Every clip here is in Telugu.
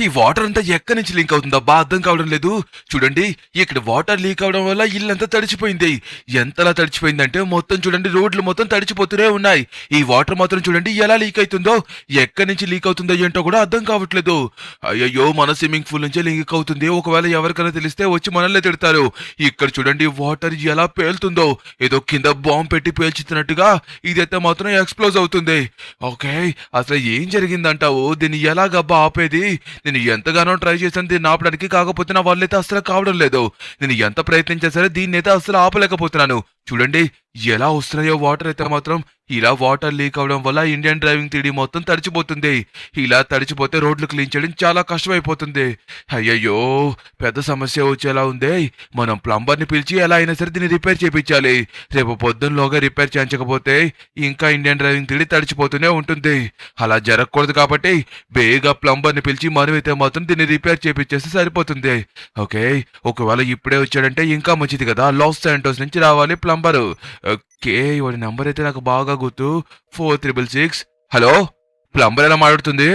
ఈ వాటర్ అంతా ఎక్కడి నుంచి లీక్ అవుతుందబ్బా అర్థం కావడం లేదు. చూడండి, ఇక్కడ వాటర్ లీక్ అవడం వల్ల ఇల్లంతా తడిచిపోయింది. ఎంతలా తడిచిపోయిందంటే మొత్తం చూడండి, రోడ్లు మొత్తం తడిచిపోతూనే ఉన్నాయి. ఈ వాటర్ మాత్రం చూడండి ఎలా లీక్ అవుతుందో, ఎక్కడి నుంచి లీక్ అవుతుందో ఏంటో కూడా అర్థం కావట్లేదు. అయ్యయ్యో, మన స్విమ్మింగ్ పూల్ నుంచే లీక్ అవుతుంది. ఒకవేళ ఎవరికైనా తెలిస్తే వచ్చి మనల్ని తిడతారు. ఇక్కడ చూడండి వాటర్ ఎలా పేలుతుందో, ఏదో కింద బాంబు పెట్టి పేల్చుతున్నట్టుగా ఇదైతే మాత్రం ఎక్స్ప్లోజ్ అవుతుంది. ఓకే, అసలు ఏం జరిగిందంటావు? దీన్ని ఎలాగబ్బా ఆపేది? నేను ఎంతగానో ట్రై చేశాను దీన్ని ఆపడానికి, కాకపోతే నా వల్ల అయితే అసలు కావడం లేదు. నేను ఎంత ప్రయత్నించా సరే దీన్ని అయితే అసలు ఆపలేకపోతున్నాను. చూడండి ఎలా వస్తున్నాయో వాటర్ అయితే మాత్రం. ఇలా వాటర్ లీక్ అవడం వల్ల ఇండియన్ డ్రైవింగ్ 3D మొత్తం తడిచిపోతుంది. ఇలా తడిచిపోతే రోడ్లు క్లీన్ చేయడం చాలా కష్టమైపోతుంది. అయ్యయ్యో, పెద్ద సమస్య వచ్చేలా ఉంది. మనం ప్లంబర్ని పిలిచి ఎలా అయినా సరే దీన్ని రిపేర్ చేయించాలి. రేపు పొద్దున్నలోగా రిపేర్ చేయించకపోతే ఇంకా ఇండియన్ డ్రైవింగ్ 3D తడిచిపోతూనే ఉంటుంది. అలా జరగకూడదు కాబట్టి బేగా ప్లంబర్ని పిలిచి మనమైతే మాత్రం దీన్ని రిపేర్ చేయించేస్తే సరిపోతుంది. ఓకే, ఒకవేళ ఇప్పుడే వచ్చాడంటే ఇంకా మంచిది కదా. లాస్ శాంటోస్ నుంచి రావాలి ప్లంబరు. ఓకే, వాడి నంబర్ అయితే నాకు బాగా గుర్తు, 4666. హలో, ప్లంబర్ ఎలా మాట్లాడుతుంది?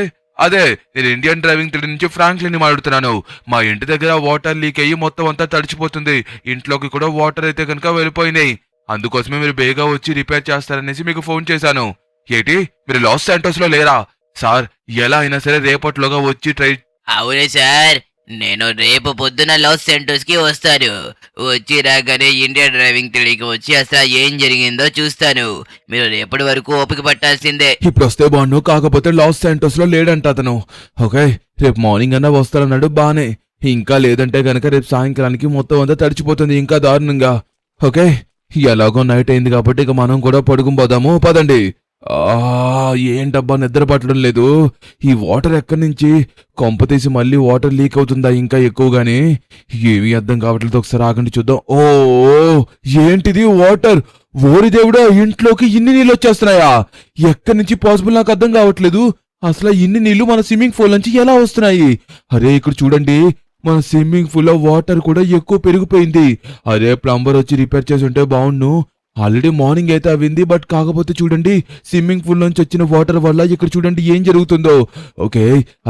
అదే, నేను ఇండియన్ డ్రైవింగ్ 3D నుంచి ఫ్రాంక్లిన్ మాట్లాడుతున్నాను. మా ఇంటి దగ్గర వాటర్ లీక్ అయ్యి మొత్తం అంతా తడిచిపోతుంది. ఇంట్లోకి కూడా వాటర్ అయితే కనుక వెళ్ళిపోయినాయి. అందుకోసమే మీరు బేగా వచ్చి రిపేర్ చేస్తారనేసి మీకు ఫోన్ చేశాను. ఏంటి, మీరు లాస్ శాంటోస్ లో లేరా? సార్, ఎలా అయినా సరే రేపట్లోగా వచ్చి ట్రై. అవును సార్, నేను రేపు పొద్దున లాస్ సెంటోస్ కి వస్తాను. వచ్చి రాగానే ఇండియన్ డ్రైవింగ్ 3Dకి వచ్చి అసలు ఏం జరిగిందో చూస్తాను. మీరు రేపటి వరకు ఓపిక పట్టాల్సిందే. ఇప్పుడు వస్తే బాగుండు, కాకపోతే లాస్ శాంటోస్ లో లేడంట అతను. ఓకే, రేపు మార్నింగ్ అన్నా వస్తారన్నాడు, బానే. ఇంకా లేదంటే గనక రేపు సాయంకాలానికి మొత్తం అంతా తడిచిపోతుంది ఇంకా దారుణంగా. ఓకే, ఎలాగో నైట్ అయింది కాబట్టి ఇక మనం కూడా పడుకుని పోదాము, పదండి. ఏంటబ్బా నిద్ర పట్టడం లేదు. ఈ వాటర్ ఎక్కడి నుంచి? కొంప తీసి మళ్ళీ వాటర్ లీక్ అవుతుందా ఇంకా ఎక్కువగానే? ఏమీ అర్థం కావట్లేదు. ఒకసారి ఆగండి చూద్దాం. ఓ, ఏంటిది వాటర్? ఓరి దేవుడా, ఇంట్లోకి ఇన్ని నీళ్ళు వచ్చేస్తున్నాయా? ఎక్కడి నుంచి పాసిబుల్ నాకు అర్థం కావట్లేదు. అసలు ఇన్ని నీళ్లు మన స్విమ్మింగ్ పూల్ నుంచి ఎలా వస్తున్నాయి? అరే, ఇక్కడ చూడండి, మన స్విమ్మింగ్ పూల్ లో వాటర్ కూడా ఎక్కువ పెరిగిపోయింది. అరే, ప్లంబర్ వచ్చి రిపేర్ చేసి ఉంటే బాగుండు. ఆల్రెడీ మార్నింగ్ అయితే అవింది, బట్ కాకపోతే చూడండి స్విమ్మింగ్ పూల్ నుంచి వచ్చిన వాటర్ వల్ల ఇక్కడ చూడండి ఏం జరుగుతుందో. ఓకే,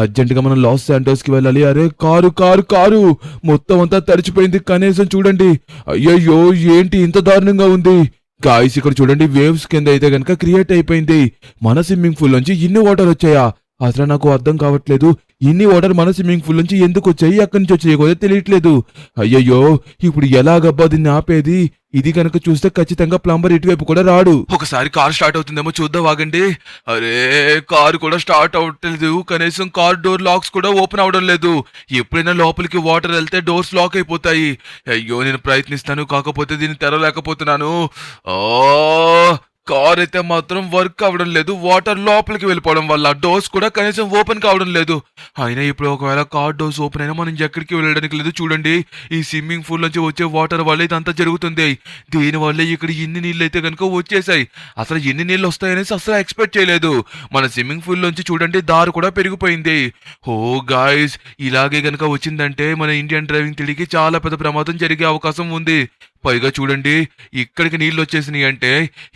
అర్జెంట్ గా మనం లాస్ శాంటోస్ కి వెళ్ళాలి. అరే, కారు కారు కారు మొత్తం అంతా తడిచిపోయింది. కనీసం చూడండి, అయ్యయ్యో ఏంటి ఇంత దారుణంగా ఉంది. గాయస్, ఇక్కడ చూడండి వేవ్స్ కింద అయితే గనక క్రియేట్ అయిపోయింది. మన స్విమ్మింగ్ పూల్ నుంచి ఇన్ని వాటర్ వచ్చాయా? అసలు నాకు అర్థం కావట్లేదు. ఇన్ని వాటర్ మన స్విమ్మింగ్ పూల్ నుంచి ఎందుకు వచ్చాయి, ఎక్కడి నుంచి వచ్చాయి కూడా తెలియట్లేదు. అయ్యయ్యో, ఇప్పుడు ఎలాగబ్బా దీన్ని ఆపేది? ఇది కనుక చూస్తే ఖచ్చితంగా ప్లంబర్ ఇటువైపు కూడా రాడు. ఒకసారి కార్ స్టార్ట్ అవుతుందేమో చూద్దాం, ఆగండి. అరే, కారు కూడా స్టార్ట్ అవ్వట్లేదు. కనీసం కార్ డోర్ లాక్స్ కూడా ఓపెన్ అవడం లేదు. ఎప్పుడైనా లోపలికి వాటర్ వెళ్తే డోర్స్ లాక్ అయిపోతాయి. అయ్యో, నేను ప్రయత్నిస్తాను, కాకపోతే దీన్ని తెరవలేకపోతున్నాను. ఓ, కార్ అయితే మాత్రం వర్క్ అవ్వడం లేదు. వాటర్ లోపలికి వెళ్ళిపోవడం వల్ల డోర్స్ కూడా కనీసం ఓపెన్ కావడం లేదు. అయినా ఇప్పుడు ఒకవేళ కార్ డోర్స్ ఓపెన్ అయినా మనం ఎక్కడికి వెళ్ళడానికి లేదు. చూడండి, ఈ స్విమ్మింగ్ పూల్ నుంచి వచ్చే వాటర్ వల్ల ఇదంతా జరుగుతుంది. దీనివల్ల ఇక్కడ ఇన్ని నీళ్ళు అయితే కనుక వచ్చేసాయి. అసలు ఎన్ని నీళ్ళు వస్తాయనేసి అసలు ఎక్స్పెక్ట్ చేయలేదు. మన స్విమ్మింగ్ పూల్ నుంచి చూడండి దారి కూడా పెరిగిపోయింది. ఓ గాయస్, ఇలాగే కనుక వచ్చిందంటే మన ఇండియన్ డ్రైవింగ్ 3Dకి చాలా పెద్ద ప్రమాదం జరిగే అవకాశం ఉంది. పైగా చూడండి, ఇక్కడికి నీళ్ళు వచ్చేసినాయి అంటే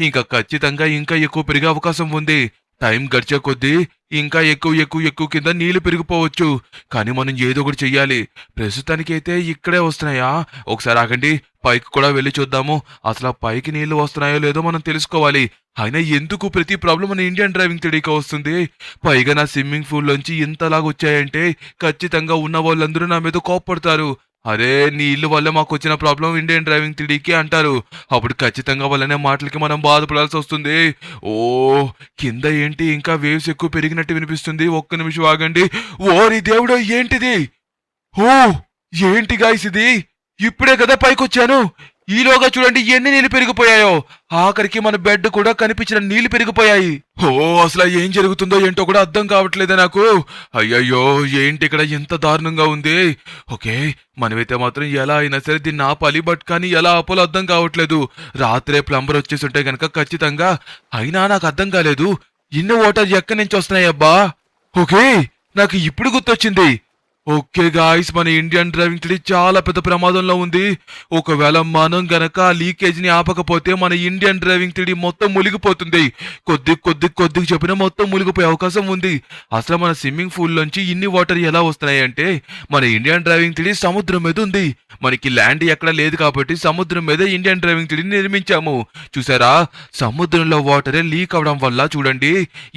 ఇంకా ఖచ్చితంగా ఇంకా ఎక్కువ పెరిగే అవకాశం ఉంది. టైం గడిచే కొద్దీ ఇంకా ఎక్కువ కింద నీళ్లు పెరిగిపోవచ్చు. కానీ మనం ఏదో ఒకటి చెయ్యాలి. ప్రస్తుతానికి అయితే ఇక్కడే వస్తున్నాయా? ఒకసారి ఆగండి, పైకి కూడా వెళ్ళి చూద్దాము. అసలు ఆ పైకి నీళ్లు వస్తున్నాయో లేదో మనం తెలుసుకోవాలి. అయినా ఎందుకు ప్రతి ప్రాబ్లం మన ఇండియన్ డ్రైవింగ్ 3Dకి వస్తుంది? పైగా నా స్విమ్మింగ్ పూల్ నుంచి ఇంతలాగా వచ్చాయంటే ఖచ్చితంగా ఉన్న వాళ్ళందరూ నా మీద కోప్పడతారు. అరే, నీ ఇల్లు వల్లే మాకు వచ్చిన ప్రాబ్లం ఇండియన్ డ్రైవింగ్ 3Dకి అంటారు. అప్పుడు ఖచ్చితంగా వాళ్ళనే మాటలకి మనం బాధపడాల్సి వస్తుంది. ఓ, కింద ఏంటి ఇంకా వేవ్స్ ఎక్కువ పెరిగినట్టు వినిపిస్తుంది. ఒక్క నిమిషం ఆగండి. ఓరి దేవుడో, ఏంటిది? ఓ, ఏంటి గాయ్స్ ఇది? ఇప్పుడే కదా పైకొచ్చాను, ఈలోగా చూడండి ఎన్ని నీళ్లు పెరిగిపోయాయో. ఆఖరికి మన బెడ్ కూడా కనిపించిన నీళ్లు పెరిగిపోయాయి. ఓ, అసలు ఏం జరుగుతుందో ఏంటో కూడా అర్థం కావట్లేదే నాకు. అయ్యయ్యో, ఏంటి ఇక్కడ ఎంత దారుణంగా ఉంది. ఓకే, మనమైతే మాత్రం ఎలా అయినా సరే దీన్ని ఆపాలి, బట్ కానీ ఎలా ఆపాలో అర్థం కావట్లేదు. రాత్రే ప్లంబర్ వచ్చేసి ఉంటే గనక ఖచ్చితంగా. అయినా నాకు అర్థం కాలేదు, ఇన్ని వాటర్ ఎక్కడి నుంచి వస్తున్నాయి అబ్బా. ఓకే, నాకు ఇప్పుడు గుర్తొచ్చింది. ఓకే గాయ్స్, మన ఇండియన్ డ్రైవింగ్ త్రీ చాలా పెద్ద ప్రమాదంలో ఉంది. ఒకవేళ మనం గనక ఆ లీకేజ్ ని ఆపకపోతే మన ఇండియన్ డ్రైవింగ్ త్రీ మొత్తం మునిగిపోతుంది. కొద్దిగా చెప్పినా మొత్తం మునిగిపోయే అవకాశం ఉంది. అసలు మన స్విమ్మింగ్ పూల్ నుంచి ఇన్ని వాటర్ ఎలా వస్తున్నాయి అంటే మన ఇండియన్ డ్రైవింగ్ త్రీ సముద్రం మీద ఉంది. మనకి ల్యాండ్ ఎక్కడ లేదు కాబట్టి సముద్రం మీద ఇండియన్ డ్రైవింగ్ త్రీని నిర్మించాము. చూసారా, సముద్రంలో వాటరే లీక్ అవడం వల్ల చూడండి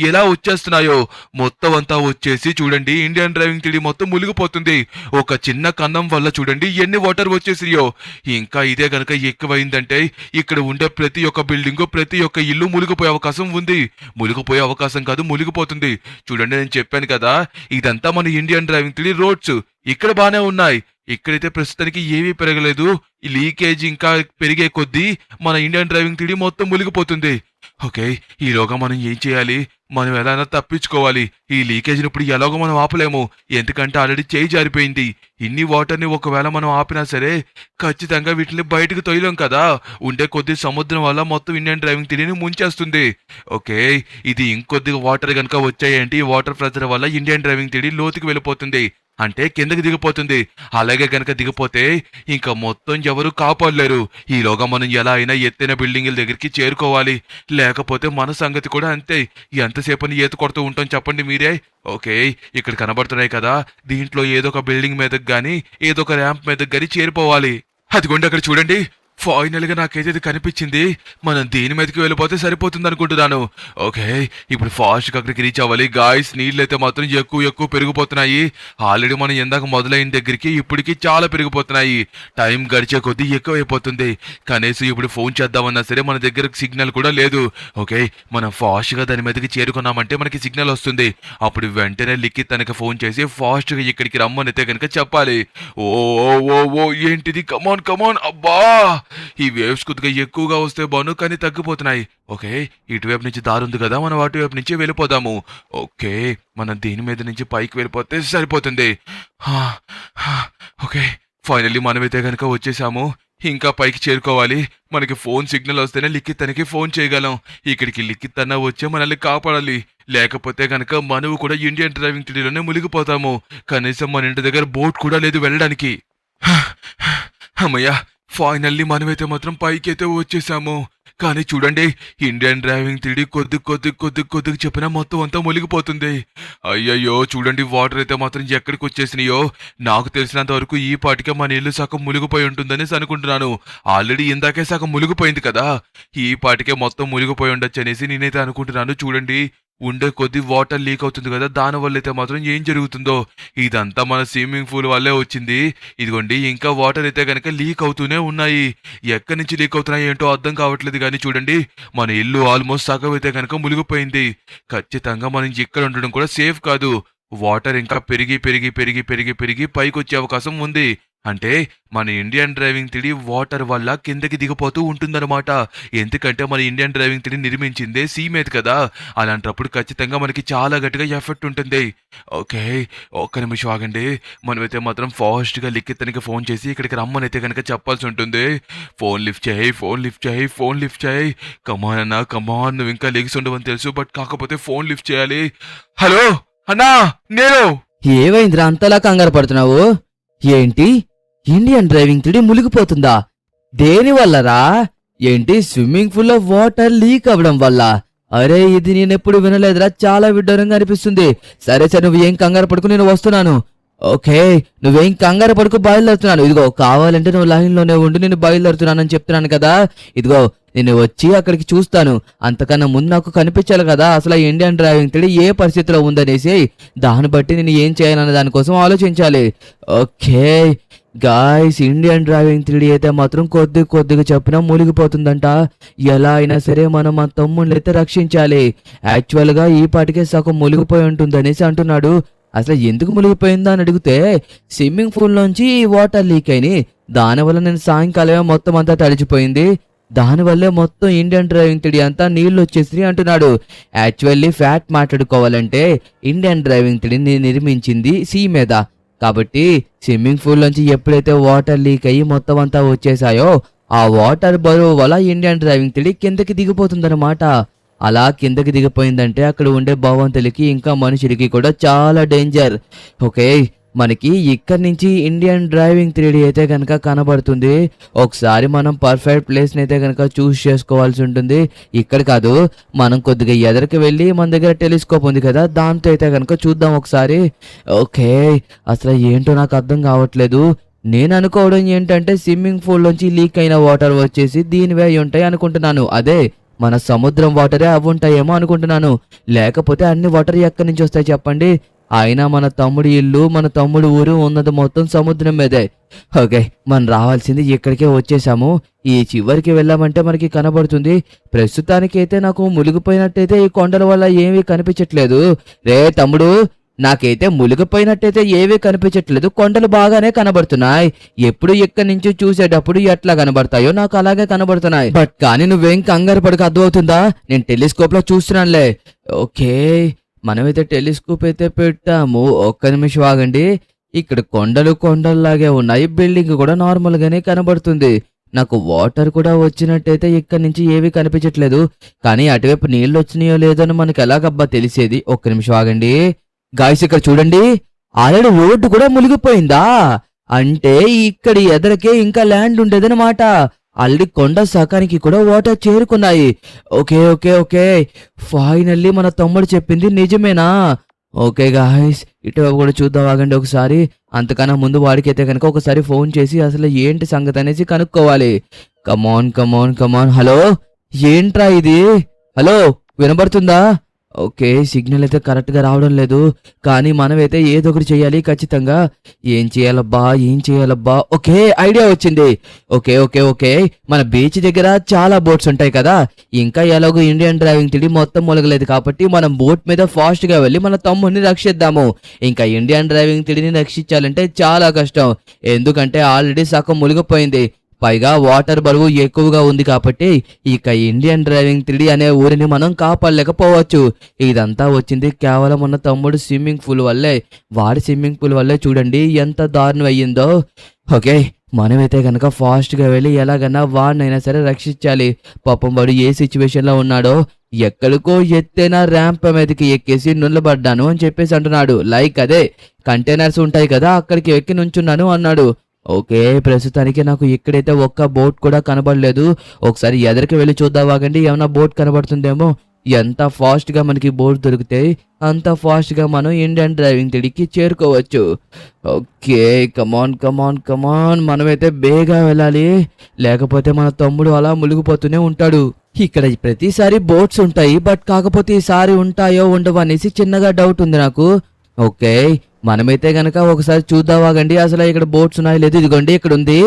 ఎలా వచ్చేస్తున్నాయో. మొత్తం అంతా వచ్చేసి చూడండి ఇండియన్ డ్రైవింగ్ త్రీ మొత్తం మునిగిపోతుంది. ఒక చిన్న కన్నం వల్ల చూడండి ఎన్ని వాటర్ వచ్చేసియో. ఇంకా ఇదే గనక ఎక్కువైందంటే ఇక్కడ ఉండే ప్రతి ఒక్క బిల్డింగ్ ప్రతి ఒక్క ఇల్లు మునిగిపోయే అవకాశం ఉంది. మునిగిపోయే అవకాశం కాదు, మునిగిపోతుంది. చూడండి, నేను చెప్పాను కదా, ఇదంతా మన ఇండియన్ డ్రైవింగ్ త్రీ రోడ్స్. ఇక్కడ బానే ఉన్నాయి. ఇక్కడైతే ప్రస్తుతానికి ఏమీ పెరగలేదు. ఈ లీకేజ్ ఇంకా పెరిగే కొద్దీ మన ఇండియన్ డ్రైవింగ్ త్రీ మొత్తం మునిగిపోతుంది. ఓకే, ఈలోగా మనం ఏం చేయాలి? మనం ఎలా తప్పించుకోవాలి. ఈ లీకేజ్ని ఇప్పుడు ఎలాగో మనం ఆపలేము, ఎందుకంటే ఆల్రెడీ చేయి జారిపోయింది. ఇన్ని వాటర్ని ఒకవేళ మనం ఆపినా సరే ఖచ్చితంగా వీటిని బయటకు తొయ్యలేం కదా. ఉండే కొద్ది సముద్రం వల్ల మొత్తం ఇండియన్ డ్రైవింగ్ త్రీని ముంచేస్తుంది. ఓకే, ఇది ఇంకొద్దిగా వాటర్ కనుక వచ్చాయంటే ఈ వాటర్ ప్రెషర్ వల్ల ఇండియన్ డ్రైవింగ్ త్రీ లోతుకి వెళ్ళిపోతుంది, అంటే కిందకి దిగిపోతుంది. అలాగే కనుక దిగిపోతే ఇంకా మొత్తం ఎవరు కాపాడలేరు. ఈలోగా మనం ఎలా అయినా ఎత్తైన బిల్డింగుల దగ్గరికి చేరుకోవాలి, లేకపోతే మన సంగతి కూడా అంతే. ఎంతసేపని ఈత కొడుతూ ఉంటాం చెప్పండి మీరే. ఓకే, ఇక్కడ కనబడుతున్నాయి కదా, దీంట్లో ఏదో ఒక బిల్డింగ్ మీదకి గానీ ఏదో ఒక ర్యాంప్ మీదకి గానీ చేరిపోవాలి. అదిగోండి అక్కడ చూడండి, ఫైనల్ గా నాకైతే ఇది కనిపించింది. మనం దీని మీదకి వెళ్ళిపోతే సరిపోతుంది అనుకుంటున్నాను. ఓకే, ఇప్పుడు ఫాస్ట్ గా అక్కడికి రీచ్ అవ్వాలి. గాయస్, నీళ్ళు అయితే మాత్రం ఎక్కువ పెరిగిపోతున్నాయి. ఆల్రెడీ మనం ఇందాక మొదలైన దగ్గరికి ఇప్పటికి చాలా పెరిగిపోతున్నాయి. టైం గడిచే కొద్దీ ఎక్కువైపోతుంది. కనీసం ఇప్పుడు ఫోన్ చేద్దామన్నా సరే మన దగ్గర సిగ్నల్ కూడా లేదు. ఓకే, మనం ఫాస్ట్ గా దాని మీదకి చేరుకున్నామంటే మనకి సిగ్నల్ వస్తుంది. అప్పుడు వెంటనే లిక్కి తనకి ఫోన్ చేసి ఫాస్ట్ గా ఇక్కడికి రమ్మనైతే కనుక చెప్పాలి. ఓ ఓ ఓ ఏంటిది? కమాన్ అబ్బా, ఈ వేవ్స్ కొద్దిగా ఎక్కువగా వస్తే బాను, కానీ తగ్గిపోతున్నాయి. ఓకే, ఇటువైపు నుంచి దారి ఉంది కదా, మనం అటువైపు నుంచి వెళ్ళిపోదాము. ఓకే, మనం దీని మీద నుంచి పైకి వెళ్ళిపోతే సరిపోతుంది. ఓకే, ఫైనల్లీ మనమైతే కనుక వచ్చేసాము. ఇంకా పైకి చేరుకోవాలి. మనకి ఫోన్ సిగ్నల్ వస్తేనే లిక్కి తనకి ఫోన్ చేయగలం. ఇక్కడికి లిక్కి తన వచ్చే మనల్ని కాపాడాలి, లేకపోతే కనుక మనము కూడా ఇండియన్ డ్రైవింగ్ త్రీలోనే మునిగిపోతాము. కనీసం మన ఇంటి దగ్గర బోట్ కూడా లేదు వెళ్ళడానికి. అమ్మయ్యా, ఫైనల్లీ మనమైతే మాత్రం పైకి అయితే వచ్చేసాము. కానీ చూడండి, ఇండియన్ డ్రైవింగ్ త్రీ కొద్దిగా చెప్పినా మొత్తం అంతా మునిగిపోతుంది. అయ్యయ్యో, చూడండి వాటర్ అయితే మాత్రం ఎక్కడికి వచ్చేసినాయో. నాకు తెలిసినంత వరకు ఈ పాటికే మన ఇల్లు సగం మునిగిపోయి ఉంటుందని అనుకుంటున్నాను. ఆల్రెడీ ఇందాకే సగం మునిగిపోయింది కదా, ఈ పాటికే మొత్తం మునిగిపోయి ఉండొచ్చు అనేసి నేనైతే అనుకుంటున్నాను. చూడండి, ఉండే కొద్ది వాటర్ లీక్ అవుతుంది కదా, దానివల్ల అయితే మాత్రం ఏం జరుగుతుందో. ఇదంతా మన స్విమ్మింగ్ పూల్ వల్లే వచ్చింది. ఇదిగోండి, ఇంకా వాటర్ అయితే కనుక లీక్ అవుతూనే ఉన్నాయి. ఎక్కడి నుంచి లీక్ అవుతున్నాయి ఏంటో అర్థం కావట్లేదు. కానీ చూడండి, మన ఇల్లు ఆల్మోస్ట్ సగం అయితే కనుక మునిగిపోయింది. ఖచ్చితంగా మనం ఇక్కడ ఉండడం కూడా సేఫ్ కాదు. వాటర్ ఇంకా పెరిగి పైకి వచ్చే అవకాశం ఉంది. అంటే మన ఇండియన్ డ్రైవింగ్ త్రీ వాటర్ వల్ల కిందకి దిగిపోతూ ఉంటుందన్నమాట. ఎందుకంటే మన ఇండియన్ డ్రైవింగ్ త్రీ నిర్మించిందే సీ మీద కదా, అలాంటప్పుడు ఖచ్చితంగా మనకి చాలా గట్టిగా ఎఫెక్ట్ ఉంటుంది. ఓకే, ఒక్క నిమిషం ఆగండి. మనమైతే మాత్రం ఫాస్ట్గా లిక్కి ఫోన్ చేసి ఇక్కడికి రమ్మనైతే కనుక చెప్పాల్సి ఉంటుంది. ఫోన్ లిఫ్ట్ చేయి. కమాన్ అన్నా, కమాన్. నువ్వు ఇంకా లెగిసి ఉండవని తెలుసు, బట్ కాకపోతే ఫోన్ లిఫ్ట్ చేయాలి. హలో అన్నా, నేను. ఏమైందిరా అంతలా కంగారు పడుతున్నావు? ఏంటి, ఇండియన్ డ్రైవింగ్ త్రీ మునిగిపోతుందా? దేని వల్లరా? ఏంటి, స్విమ్మింగ్ పూల్ లో వాటర్ లీక్ అవ్వడం వల్ల? అరే, ఇది నేనెప్పుడు వినలేదురా, చాలా విడ్డూరంగా అనిపిస్తుంది. సరే నువ్వేం కంగారు పడుకు, నేను వస్తున్నాను. ఓకే, నువ్వేం కంగారు పడుకు, బయలుదేరుతున్నాను. ఇదిగో, కావాలంటే నువ్వు లైన్లోనే ఉండి నేను బయలుదేరుతున్నానని చెప్తున్నాను కదా. ఇదిగో, నేను వచ్చి అక్కడికి చూస్తాను. అంతకన్నా ముందు నాకు కనిపించాలి కదా అసలు ఇండియన్ డ్రైవింగ్ త్రీ ఏ పరిస్థితిలో ఉందనేసి. దాన్ని బట్టి నేను ఏం చేయాలనే దానికోసం ఆలోచించాలి. Okay guys, Indian driving three అయితే మాత్రం కొద్దిగా చెప్పినా మునిగిపోతుందంట. ఎలా అయినా సరే మనం మా తమ్ముళ్ళని అయితే రక్షించాలి. యాక్చువల్గా ఈ పాటికే సగం మునిగిపోయి ఉంటుంది అనేసి అంటున్నాడు. అసలు ఎందుకు మునిగిపోయిందా అని అడిగితే స్విమ్మింగ్ పూల్ నుంచి వాటర్ లీక్ అయినాయి, దానివల్ల నేను సాయంకాలమే మొత్తం అంతా తడిచిపోయింది, దానివల్లే మొత్తం ఇండియన్ డ్రైవింగ్ త్రీ అంతా నీళ్లు వచ్చేసి అంటున్నాడు. యాక్చువల్లీ ఫ్యాక్ట్ మాట్లాడుకోవాలంటే ఇండియన్ డ్రైవింగ్ త్రీని నిర్మించింది సీ మీద, కాబట్టి స్విమ్మింగ్ పూల్ నుంచి ఎప్పుడైతే వాటర్ లీక్ అయ్యి మొత్తం అంతా వచ్చేసాయో ఆ వాటర్ బరువు వల్ల ఇండియన్ డ్రైవింగ్ త్రీ కిందకి దిగిపోతుందన్నమాట. అలా కిందకి దిగిపోయిందంటే అక్కడ ఉండే భవంతులకి ఇంకా మనుషులకి కూడా చాలా డేంజర్. ఓకే, మనకి ఇక్కడి నుంచి ఇండియన్ డ్రైవింగ్ 3D అయితే కనుక కనబడుతుంది. ఒకసారి మనం పర్ఫెక్ట్ ప్లేస్ని అయితే కనుక చూస్ చేసుకోవాల్సి ఉంటుంది. ఇక్కడ కాదు, మనం కొద్దిగా ఎదరికి వెళ్ళి మన దగ్గర టెలిస్కోప్ ఉంది కదా, దాంతో అయితే కనుక చూద్దాం ఒకసారి. ఓకే, అసలు ఏంటో నాకు అర్థం కావట్లేదు. నేను అనుకోవడం ఏంటంటే స్విమ్మింగ్ పూల్ నుంచి లీక్ అయిన వాటర్ వచ్చేసి దీనివే అయి ఉంటాయి అనుకుంటున్నాను. అదే మన సముద్రం వాటరే అవి ఉంటాయేమో అనుకుంటున్నాను. లేకపోతే అన్ని వాటర్ ఎక్కడి నుంచి వస్తాయి చెప్పండి? అయినా మన తమ్ముడి ఇల్లు, మన తమ్ముడు ఊరు ఉన్నది మొత్తం సముద్రం మీదే. ఓకే, మనం రావాల్సింది ఇక్కడికే వచ్చేసాము. ఈ చివరికి వెళ్ళామంటే మనకి కనబడుతుంది. ప్రస్తుతానికి అయితే నాకు మునిగిపోయినట్టయితే ఈ కొండల వల్ల ఏమీ కనిపించట్లేదు. రే తమ్ముడు, నాకైతే మునిగిపోయినట్టయితే ఏవీ కనిపించట్లేదు, కొండలు బాగానే కనబడుతున్నాయి. ఎప్పుడు ఇక్కడి నుంచి చూసేటప్పుడు ఎట్లా కనబడతాయో నాకు అలాగే కనబడుతున్నాయి. బట్ కానీ నువ్వేం కంగారు పడక, అర్థమవుతుందా? నేను టెలిస్కోప్ లో చూస్తున్నానులే. ఓకే, మనమైతే టెలిస్కోప్ అయితే పెట్టాము. ఒక్క నిమిషం ఆగండి. ఇక్కడ కొండలు కొండల్లాగే ఉన్నాయి, బిల్డింగ్ కూడా నార్మల్ గానే కనబడుతుంది. నాకు వాటర్ కూడా వచ్చినట్టయితే ఇక్కడ నుంచి ఏవి కనిపించట్లేదు. కానీ అటువైపు నీళ్ళు వచ్చినాయో లేదో అని మనకి ఎలాగబ్బా తెలిసేది? ఒక్క నిమిషం ఆగండి గాయ్స్, ఇక్కడ చూడండి, ఆల్రెడీ రోడ్డు కూడా మునిగిపోయిందా? అంటే ఇక్కడ ఎదరికే ఇంకా ల్యాండ్ ఉండేదన్నమాట. ఆల్రెడీ కొండ సకానికి కూడా వాటర్ చేరుకున్నాయి. ఓకే ఓకే ఓకే, ఫైనల్లీ మన తమ్ముడు చెప్పింది నిజమేనా? ఓకే గాయ్స్, ఇటువైపు కూడా చూద్దాం, ఆగండి ఒకసారి. అంతకన్నా ముందు వాడికైతే కనుక ఒకసారి ఫోన్ చేసి అసలు ఏంటి సంగతి అనేసి కనుక్కోవాలి. కమాన్ కమాన్ కమాన్. హలో, ఏంట్రా ఇది? హలో, వినబడుతుందా? ఓకే, సిగ్నల్ అయితే కరెక్ట్గా రావడం లేదు. కానీ మనమైతే ఏదో ఒకటి చేయాలి ఖచ్చితంగా. ఏం చేయాలబ్బా? ఓకే, ఐడియా వచ్చింది. ఓకే ఓకే ఓకే, మన బీచ్ దగ్గర చాలా బోట్స్ ఉంటాయి కదా. ఇంకా ఎలాగో ఇండియన్ డ్రైవింగ్ 3D మొత్తం మొలగలేదు కాబట్టి మనం బోట్ మీద ఫాస్ట్ గా వెళ్ళి మన తమ్ముడిని రక్షిద్దాము. ఇంకా ఇండియన్ డ్రైవింగ్ 3Dని రక్షించాలంటే చాలా కష్టం, ఎందుకంటే ఆల్రెడీ సగం మునిగిపోయింది. పైగా వాటర్ బరువు ఎక్కువగా ఉంది కాబట్టి ఇక ఇండియన్ డ్రైవింగ్ 3D అనే ఊరిని మనం కాపాడలేకపోవచ్చు. ఇదంతా వచ్చింది కేవలం ఉన్న తమ్ముడు స్విమ్మింగ్ పూల్ వల్లే. వాడి స్విమ్మింగ్ పూల్ వల్లే చూడండి ఎంత దారుణం అయ్యిందో. ఓకే, మనమైతే కనుక ఫాస్ట్గా వెళ్ళి ఎలాగన్నా వాడినైనా సరే రక్షించాలి. పాపం వాడు ఏ సిచ్యువేషన్లో ఉన్నాడో, ఎక్కడికో ఎత్తైన ర్యాంప్ మీదకి ఎక్కేసి నిలబడ్డాను అని చెప్పేసి అంటున్నాడు. లైక్ అదే కంటైనర్స్ ఉంటాయి కదా, అక్కడికి ఎక్కి నుంచున్నాను అన్నాడు. ఓకే, ప్రస్తుతానికి నాకు ఇక్కడైతే ఒక్క బోట్ కూడా కనబడలేదు. ఒకసారి ఎదరికి వెళ్ళి చూద్దాం, ఆగండి, ఏమన్నా బోట్ కనబడుతుందేమో. ఎంత ఫాస్ట్గా మనకి బోట్ దొరికితే అంత ఫాస్ట్గా మనం ఇండియన్ డ్రైవింగ్ 3Dకి చేరుకోవచ్చు. ఓకే, కమాన్ కమాన్ కమాన్, మనమైతే బేగా వెళ్ళాలి, లేకపోతే మన తమ్ముడు అలా మునిగిపోతూనే ఉంటాడు. ఇక్కడ ప్రతిసారి బోట్స్ ఉంటాయి, బట్ కాకపోతే ఈసారి ఉంటాయో ఉండవో అనేసి చిన్నగా డౌట్ ఉంది నాకు. ఓకే, మనమైతే గనక ఒకసారి చూద్దాం, ఆగండి, అసలు ఇక్కడ బోట్స్ ఉన్నాయి లేదు. ఇదిగోండి ఇక్కడ ఉంది.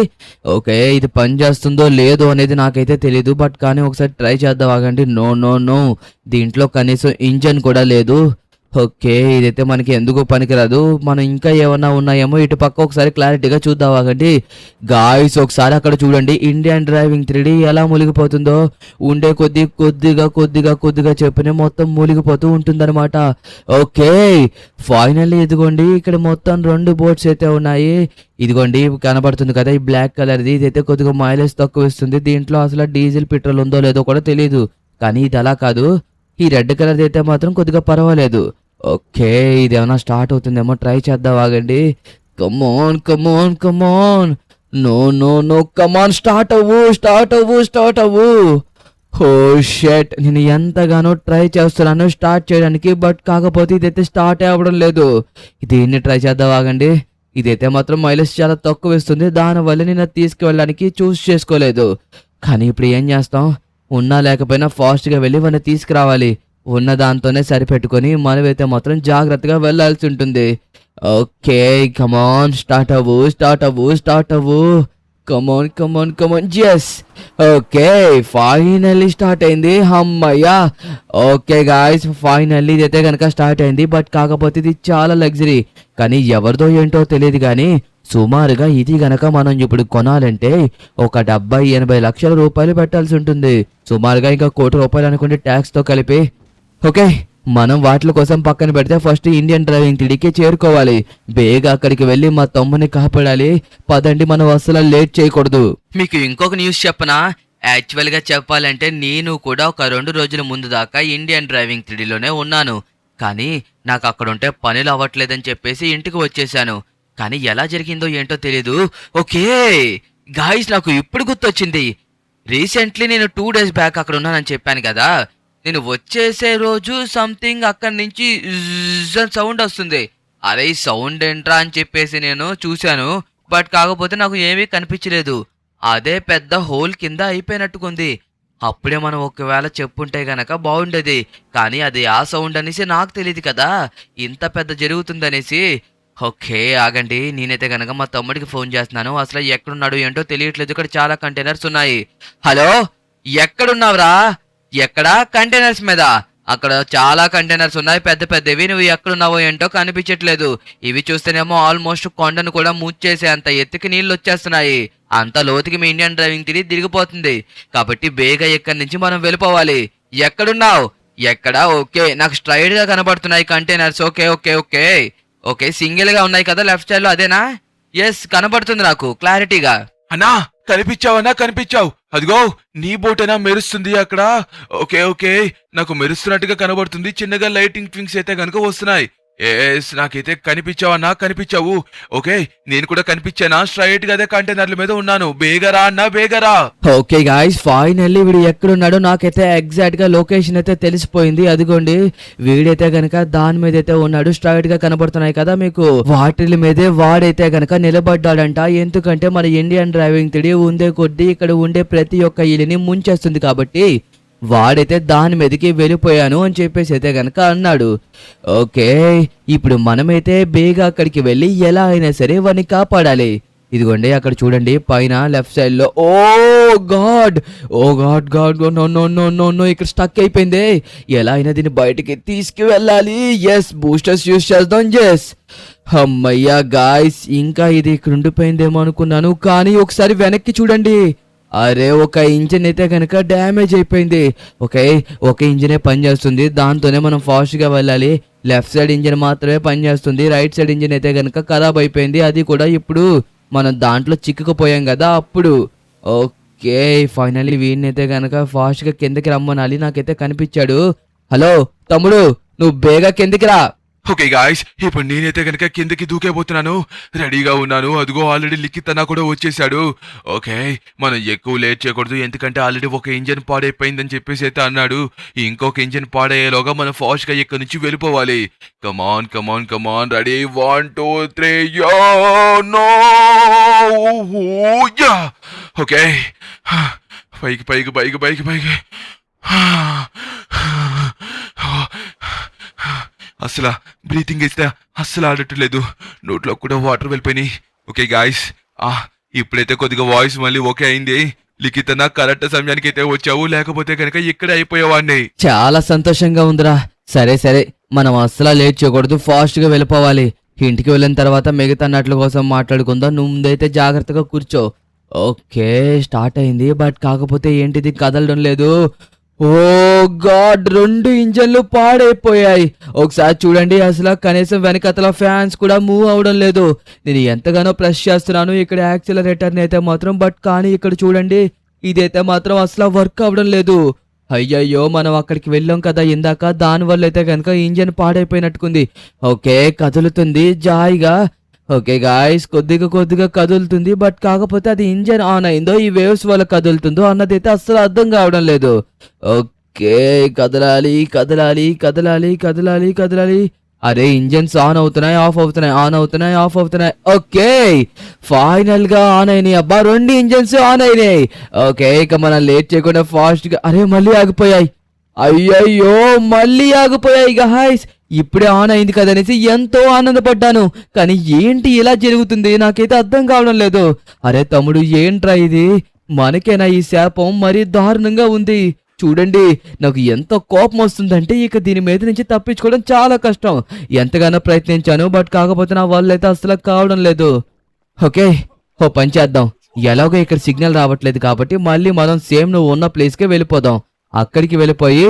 ఓకే, ఇది పని చేస్తుందో లేదో అనేది నాకైతే తెలీదు, బట్ కానీ ఒకసారి ట్రై చేద్దాం, ఆగండి. నో నో నో, దీంట్లో కనీసం ఇంజన్ కూడా లేదు. ఓకే, ఇదైతే మనకి ఎందుకు పనికిరాదు. మనం ఇంకా ఏమన్నా ఉన్నాయేమో ఇటు పక్క ఒకసారి క్లారిటీగా చూద్దాం, ఆగండి. గాయ్స్, ఒకసారి అక్కడ చూడండి ఇండియన్ డ్రైవింగ్ 3D ఎలా మునిగిపోతుందో. ఉండే కొద్దిగా చెప్పిన మొత్తం మునిగిపోతూ ఉంటుందన్నమాట. ఓకే, ఫైనల్లీ ఇదిగోండి ఇక్కడ మొత్తం 2 బోట్స్ అయితే ఉన్నాయి. ఇదిగోండి కనబడుతుంది కదా ఈ బ్లాక్ కలర్ది, ఇదైతే కొద్దిగా మైలేజ్ తక్కువ ఇస్తుంది. దీంట్లో అసలు డీజిల్ పెట్రోల్ ఉందో లేదో కూడా తెలియదు. కానీ ఇది అలా కాదు, ఈ రెడ్ కలర్ అయితే మాత్రం కొద్దిగా పర్వాలేదు. ఓకే, ఇది ఏమైనా స్టార్ట్ అవుతుందేమో, ట్రై చేద్దాం, ఆగండి. కమాన్ కమాన్ కమాన్, నో నో నో, కమాన్, స్టార్ట్ అవ్వు. ఓ షెట్, నేను ఎంతగానో ట్రై చేస్తున్నాను స్టార్ట్ చేయడానికి, బట్ కాకపోతే ఇదైతే స్టార్ట్ అవ్వడం లేదు. దీన్ని ట్రై చేద్దాం, ఆగండి. ఇదైతే మాత్రం మైలేజ్ చాలా తక్కువ ఇస్తుంది, దానివల్ల నేను అది తీసుకువెళ్ళడానికి చూస్ చేసుకోలేదు. కానీ ఇప్పుడు ఏం చేస్తాం, ఉన్నా లేకపోయినా ఫాస్ట్గా వెళ్ళి వాడిని తీసుకురావాలి. ఉన్న దాంతోనే సరిపెట్టుకొని మనమైతే మాత్రం జాగ్రత్తగా వెళ్ళాల్సి ఉంటుంది. ఓకే, కమాన్, స్టార్ట్ అవ్వు. కమాన్, జెస్. ఓకే, ఫైనల్లీ స్టార్ట్ అయింది, అమ్మయ్యా. ఓకే గాయ్స్, ఫైనల్లీ ఇదైతే కనుక స్టార్ట్ అయింది, బట్ కాకపోతే ఇది చాలా లగ్జరీ. కానీ ఎవరిదో ఏంటో తెలియదు, కానీ సుమారుగా ఇది గనక మనం ఇప్పుడు కొనాలంటే ఒక 70-80 లక్షల రూపాయలు పెట్టాల్సి ఉంటుంది. సుమారుగా ఇంకా ₹1 కోటి అనుకుంటే ట్యాక్స్ తో కలిపి. ఓకే, మనం వాటి కోసం పక్కన పెడితే ఫస్ట్ ఇండియన్ డ్రైవింగ్ 3Dకి చేరుకోవాలి. బేగా అక్కడికి వెళ్ళి మా తమ్ముని కాపాడాలి. పదండి, మనం అసలు లేట్ చేయకూడదు. మీకు ఇంకొక న్యూస్ చెప్పనా? యాక్చువల్గా చెప్పాలంటే నేను కూడా ఒక 2 రోజుల ముందు దాకా ఇండియన్ డ్రైవింగ్ 3Dలోనే ఉన్నాను. కానీ నాకు అక్కడ ఉంటే పనులు అవ్వట్లేదని చెప్పేసి ఇంటికి వచ్చేసాను. కానీ ఎలా జరిగిందో ఏంటో తెలీదు. ఓకే గాయ్స్, నాకు ఇప్పుడు గుర్తొచ్చింది. రీసెంట్లీ నేను 2 days బ్యాక్ అక్కడ ఉన్నానని చెప్పాను కదా. నేను వచ్చేసే రోజు సంథింగ్ అక్కడి నుంచి సౌండ్ వస్తుంది. అరే ఈ సౌండ్ ఏంట్రా అని చెప్పేసి నేను చూశాను. బట్ కాకపోతే నాకు ఏమీ కనిపించలేదు. అదే పెద్ద హోల్ కింద అయిపోయినట్టుకుంది. అప్పుడే మనం ఒకవేళ చెప్పుంటే గనక బాగుండేది. కానీ అది ఆ సౌండ్ అనేసి నాకు తెలియదు కదా, ఇంత పెద్ద జరుగుతుందనేసి. ఓకే ఆగండి, నేనైతే గనక మా తమ్ముడికి ఫోన్ చేస్తున్నాను. అసలు ఎక్కడున్నాడు ఏంటో తెలియట్లేదు. ఇక్కడ చాలా కంటైనర్స్ ఉన్నాయి. హలో, ఎక్కడున్నావురా? ఎక్కడా? కంటైనర్స్ మీద. అక్కడ చాలా కంటైనర్స్ ఉన్నాయి పెద్ద పెద్దవి. నువ్వు ఎక్కడున్నావో ఏంటో కనిపించట్లేదు. ఇవి చూస్తేనేమో ఆల్మోస్ట్ కొండను కూడా ముచ్చేసే అంత ఎత్తుకి నీళ్ళు వచ్చేస్తున్నాయి. అంత లోతుకి మీ ఇండియన్ డ్రైవింగ్ తిరిగిపోతుంది. కాబట్టి బేగా ఇక్కడి నుంచి మనం వెళ్ళిపోవాలి. ఎక్కడున్నావు? ఎక్కడా? ఓకే, నాకు స్ట్రైట్ గా కనబడుతున్నాయి containers. Okay okay okay okay, single గా ఉన్నాయి కదా లెఫ్ట్ సైడ్ లో, అదేనా? ఎస్, కనబడుతుంది నాకు క్లారిటీగా. అన్నా కనిపించావన్నా? కనిపించావు. అదిగో నీ బోటేనా మెరుస్తుంది అక్కడ. ఓకే ఓకే, నాకు మెరుస్తున్నట్టుగా కనబడుతుంది. చిన్నగా లైటింగ్ ట్వింగ్స్ అయితే కనుక వస్తున్నాయి. ఎస్, నాకైతే కనిపించావన్నా? కనిపించావు. ఓకే, నేను కూడా కనిపించానా? స్ట్రైట్ గా అదే కంటైనర్ల మీద ఉన్నాను. బేగరా అన్నా, బేగరా. ఓకే గాయ్స్, ఫైనల్లీ వీడు ఎక్కడున్నాడో నాకైతే ఎగ్జాక్ట్ గా లొకేషన్ అయితే తెలిసిపోయింది. అదిగోండి, వీడైతే గనక దాని మీద అయితే ఉన్నాడు. స్ట్రైట్ గా కనబడుతున్నాయి కదా మీకు, వాటి మీదే వాడైతే గనక నిలబడ్డాడంట. ఎందుకంటే మన ఇండియన్ డ్రైవింగ్ 3 ఉండే కొద్దీ ఇక్కడ ఉండే ప్రతి ఒక్క ఇల్లుని ముంచేస్తుంది కాబట్టి వాడైతే దాని మీదకి వెళ్ళిపోయాను అని చెప్పేసి అయితే గనక అన్నాడు. ఓకే, ఇప్పుడు మనమైతే బేగా అక్కడికి వెళ్ళి ఎలా అయినా సరే వాడిని కాపాడాలి. ఇదిగోండి అక్కడ చూడండి పైన లెఫ్ట్ సైడ్ లో. Oh god, oh god god, no no no no no, ఇక్కడ స్టక్ అయిపోయింది. ఎలా అయినా దీన్ని బయటికి తీసుకువెళ్ళాలి. ఎస్, బూస్టర్స్ యూస్ చేద్దాం. ఎస్, అమ్మయ్యా గాయ్స్, ఇంకా ఇది ఇక్కడ ఉండిపోయిందేమో అనుకున్నాను. కానీ ఒకసారి వెనక్కి చూడండి. అరే, ఒక ఇంజిన్ అయితే కనుక డ్యామేజ్ అయిపోయింది. ఓకే, ఒక ఇంజినే పనిచేస్తుంది, దాంతోనే మనం ఫాస్ట్ గా వెళ్ళాలి. లెఫ్ట్ సైడ్ ఇంజిన్ మాత్రమే పనిచేస్తుంది. రైట్ సైడ్ ఇంజిన్ అయితే కనుక ఖరాబ్ అయిపోయింది. అది కూడా ఇప్పుడు మనం దాంట్లో చిక్కుకుపోయాం కదా అప్పుడు. ఓకే, ఫైనల్లీ వీడినైతే కనుక ఫాస్ట్ గా కిందకి రమ్మనాలి. నాకైతే కనిపించాడు. హలో తమ్ముడు, నువ్వు బేగా కిందకి రా. ఓకే గాయ్స్, ఇప్పుడు నేనైతే కనుక కిందకి దూకేపోతున్నాను. రెడీగా ఉన్నాను. అదిగో ఆల్రెడీ లిఖిత్ అన్న కూడా వచ్చేసాడు. ఓకే, మనం ఎక్కువ లేట్ చేయకూడదు. ఎందుకంటే ఆల్రెడీ ఒక ఇంజన్ పాడైపోయిందని చెప్పేసి అయితే అన్నాడు. ఇంకొక ఇంజన్ పాడయ్యేలోగా మనం ఫాస్ట్ గా ఇక్కడి నుంచి వెళ్ళిపోవాలి. కమాన్ కమాన్ కమాన్, రెడీ, 1 2 3 యో నో యా. ఓకే, పైకి పైకి పైకి పైకి పైకి. అసలు బ్రీతింగ్ ఇస్తే అస్సలు ఆడట్లేదు. నోట్లో కూడా వాటర్ వెళ్ళిపోయినాయి. ఓకే గాయస్, ఇప్పుడైతే కొద్దిగా వాయిస్ మళ్ళీ ఓకే అయింది. లిఖిత్ అన్న కరెక్ట్ సమయానికి అయితే వచ్చావు, లేకపోతే కనుక ఇక్కడే అయిపోయేవాడిని. చాలా సంతోషంగా ఉందిరా. సరే సరే, మనం అస్సలు లేట్ చేయకూడదు, ఫాస్ట్ గా వెళ్ళిపోవాలి. ఇంటికి వెళ్ళిన తర్వాత మిగతా నట్ల కోసం మాట్లాడుకుందాం. నువ్వు ముందైతే జాగ్రత్తగా కూర్చో. ఓకే, స్టార్ట్ అయింది. బట్ కాకపోతే ఏంటిది కదలడం లేదు. ఓ గాడ్, 2 ఇంజన్లు పాడైపోయాయి. ఒకసారి చూడండి, అసలు కనీసం వెనకతల ఫ్యాన్స్ కూడా మూవ్ అవడం లేదు. నేను ఎంతగానో ప్రెస్ చేస్తున్నాను ఇక్కడ యాక్సిలరేటర్ని అయితే మాత్రం. బట్ కానీ ఇక్కడ చూడండి, ఇదైతే మాత్రం అసలు వర్క్ అవడం లేదు. అయ్యయ్యో, మనం అక్కడికి వెళ్ళాం కదా ఇందాక, దానివల్ల అయితే కనుక ఇంజన్ పాడైపోయినట్టుకుంది. ఓకే, కదులుతుంది జాయిగా. ఓకే గాయస్, కొద్దిగా కదులుతుంది. బట్ కాకపోతే అది ఇంజన్ ఆన్ అయిందో ఈ వేవ్స్ వల్ల కదులుతుందో అన్నదైతే అస్సలు అర్థం కావడం లేదు. ఓకే, కదలాలి కదలాలి కదలాలి కదలాలి కదలాలి. అరే, ఇంజన్స్ ఆన్ అవుతున్నాయి, ఆఫ్ అవుతున్నాయి, ఆన్ అవుతున్నాయి, ఆఫ్ అవుతున్నాయి. ఓకే, ఫైనల్ గా ఆన్ అయినాయి. అబ్బా, 2 ఇంజన్స్ ఆన్ అయినాయి. ఓకే, ఇక మనం లేట్ చేయకుండా ఫాస్ట్ గా. అరే, మళ్ళీ ఆగిపోయాయి. అయ్యయ్యో, మళ్ళీ ఆగిపోయాయి గాయ్స్. ఇప్పుడే ఆన్ అయింది కదనేసి ఎంతో ఆనందపడ్డాను. కానీ ఏంటి ఇలా జరుగుతుంది, నాకైతే అర్థం కావడం లేదు. అరే తమ్ముడు, ఏంట్రా ఇది? మనకేనా ఈ శాపం? మరీ దారుణంగా ఉంది. చూడండి, నాకు ఎంత కోపం వస్తుందంటే ఇక దీని మీద నుంచి తప్పించుకోవడం చాలా కష్టం. ఎంతగానో ప్రయత్నించాను, బట్ కాకపోతే నా వల్ల అయితే అసలు కావడం లేదు. ఓకే, ఓ పని చేద్దాం. ఎలాగో ఇక్కడ సిగ్నల్ రావట్లేదు కాబట్టి మళ్ళీ మనం సేమ్ నువ్వు ఉన్న ప్లేస్కే వెళ్ళిపోదాం. అక్కడికి వెళ్ళిపోయి